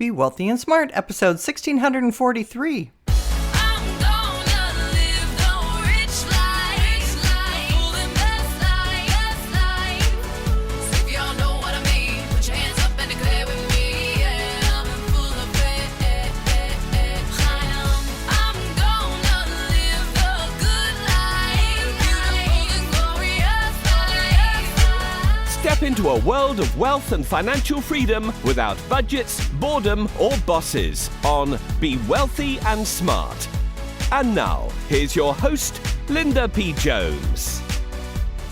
Be Wealthy and Smart, episode 1643. Step into a world of wealth and financial freedom without budgets, boredom, or bosses on Be Wealthy and Smart. And now, here's your host, Linda P. Jones.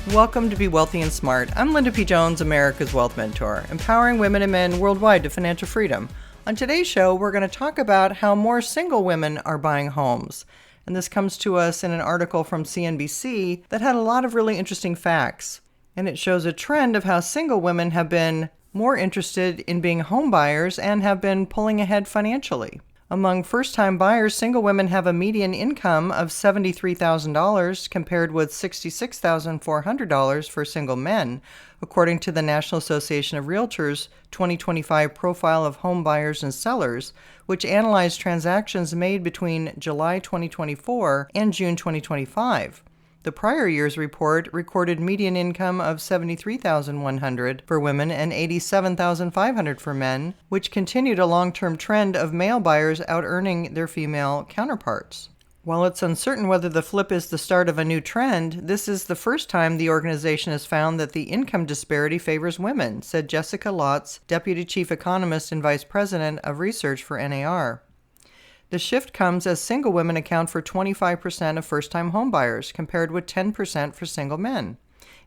Welcome to Be Wealthy and Smart. I'm Linda P. Jones, America's Wealth Mentor, empowering women and men worldwide to financial freedom. On today's show, we're going to talk about how more single women are buying homes. And this comes to us in an article from CNBC that had a lot of really interesting facts. And it shows a trend of how single women have been more interested in being home buyers and have been pulling ahead financially. Among first-time buyers, single women have a median income of $73,000 compared with $66,400 for single men, according to the National Association of Realtors' 2025 Profile of Home Buyers and Sellers, which analyzed transactions made between July 2024 and June 2025. The prior year's report recorded median income of $73,100 for women and $87,500 for men, which continued a long-term trend of male buyers out-earning their female counterparts. While it's uncertain whether the flip is the start of a new trend, this is the first time the organization has found that the income disparity favors women, said Jessica Lotz, Deputy Chief Economist and Vice President of Research for NAR. The shift comes as single women account for 25% of first-time homebuyers, compared with 10% for single men.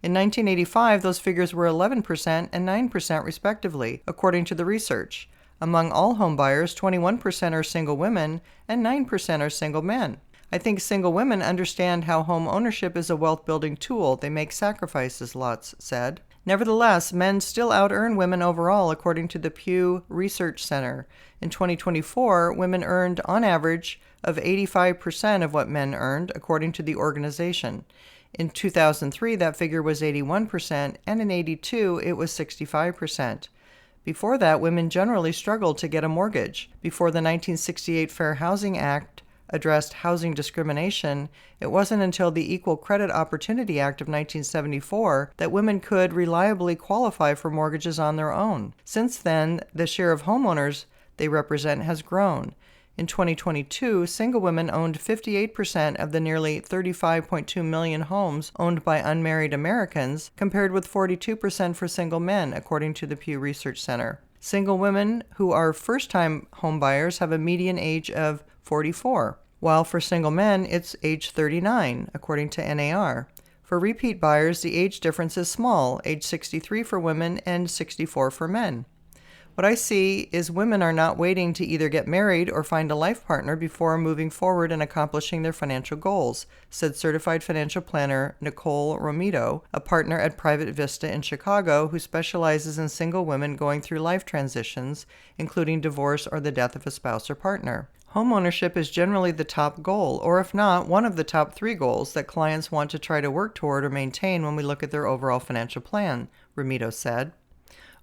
In 1985, those figures were 11% and 9% respectively, according to the research. Among all homebuyers, 21% are single women and 9% are single men. I think single women understand how home ownership is a wealth-building tool. They make sacrifices, Lotz said. Nevertheless, men still out-earn women overall, according to the Pew Research Center. In 2024, women earned, on average, of 85% of what men earned, according to the organization. In 2003, that figure was 81%, and in 1982, it was 65%. Before that, women generally struggled to get a mortgage. Before the 1968 Fair Housing Act addressed housing discrimination, it wasn't until the Equal Credit Opportunity Act of 1974 that women could reliably qualify for mortgages on their own. Since then, the share of homeowners they represent has grown. In 2022, single women owned 58% of the nearly 35.2 million homes owned by unmarried Americans, compared with 42% for single men, according to the Pew Research Center. Single women who are first-time homebuyers have a median age of 44, while for single men, it's age 39, according to NAR. For repeat buyers, the age difference is small, age 63 for women and 64 for men. What I see is women are not waiting to either get married or find a life partner before moving forward and accomplishing their financial goals, said certified financial planner Nicole Romito, a partner at Private Vista in Chicago who specializes in single women going through life transitions, including divorce or the death of a spouse or partner. Homeownership is generally the top goal, or if not, one of the top 3 goals that clients want to try to work toward or maintain when we look at their overall financial plan, Romito said.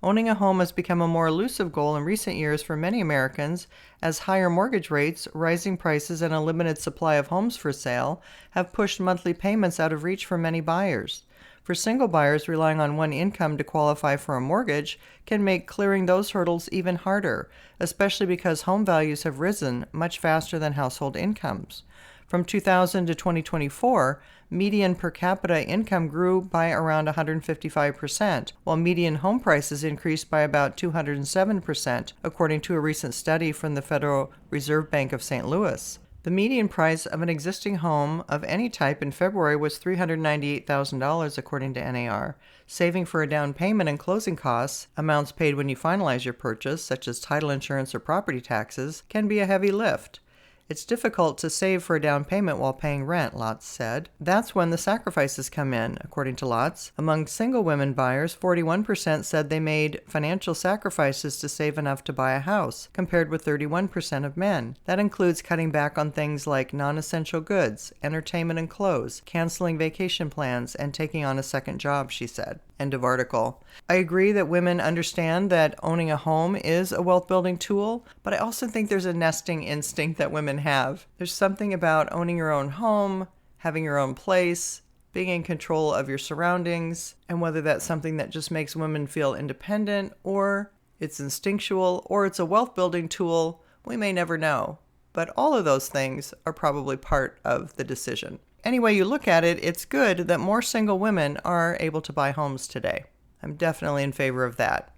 Owning a home has become a more elusive goal in recent years for many Americans, as higher mortgage rates, rising prices, and a limited supply of homes for sale have pushed monthly payments out of reach for many buyers. For single buyers, relying on one income to qualify for a mortgage can make clearing those hurdles even harder, especially because home values have risen much faster than household incomes. From 2000 to 2024, median per capita income grew by around 155%, while median home prices increased by about 207%, according to a recent study from the Federal Reserve Bank of St. Louis. The median price of an existing home of any type in February was $398,000, according to NAR. Saving for a down payment and closing costs, amounts paid when you finalize your purchase, such as title insurance or property taxes, can be a heavy lift. It's difficult to save for a down payment while paying rent, Lotz said. That's when the sacrifices come in, according to Lotz. Among single women buyers, 41% said they made financial sacrifices to save enough to buy a house, compared with 31% of men. That includes cutting back on things like non-essential goods, entertainment and clothes, canceling vacation plans, and taking on a second job, she said. End of article. I agree that women understand that owning a home is a wealth building tool, but I also think there's a nesting instinct that women have. There's something about owning your own home, having your own place, being in control of your surroundings, and whether that's something that just makes women feel independent, or it's instinctual, or it's a wealth building tool, we may never know. But all of those things are probably part of the decision. Any way you look at it, it's good that more single women are able to buy homes today. I'm definitely in favor of that.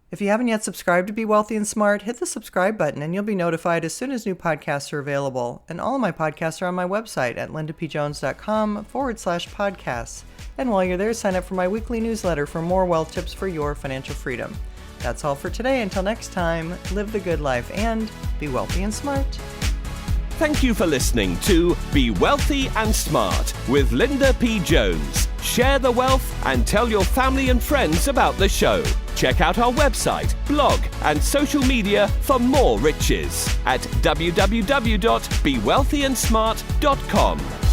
If you haven't yet subscribed to Be Wealthy and Smart, hit the subscribe button and you'll be notified as soon as new podcasts are available. And all of my podcasts are on my website at lindapjones.com/podcasts. And while you're there, sign up for my weekly newsletter for more wealth tips for your financial freedom. That's all for today. Until next time, live the good life and be wealthy and smart. Thank you for listening to Be Wealthy and Smart with Linda P. Jones. Share the wealth and tell your family and friends about the show. Check out our website, blog, and social media for more riches at www.bewealthyandsmart.com.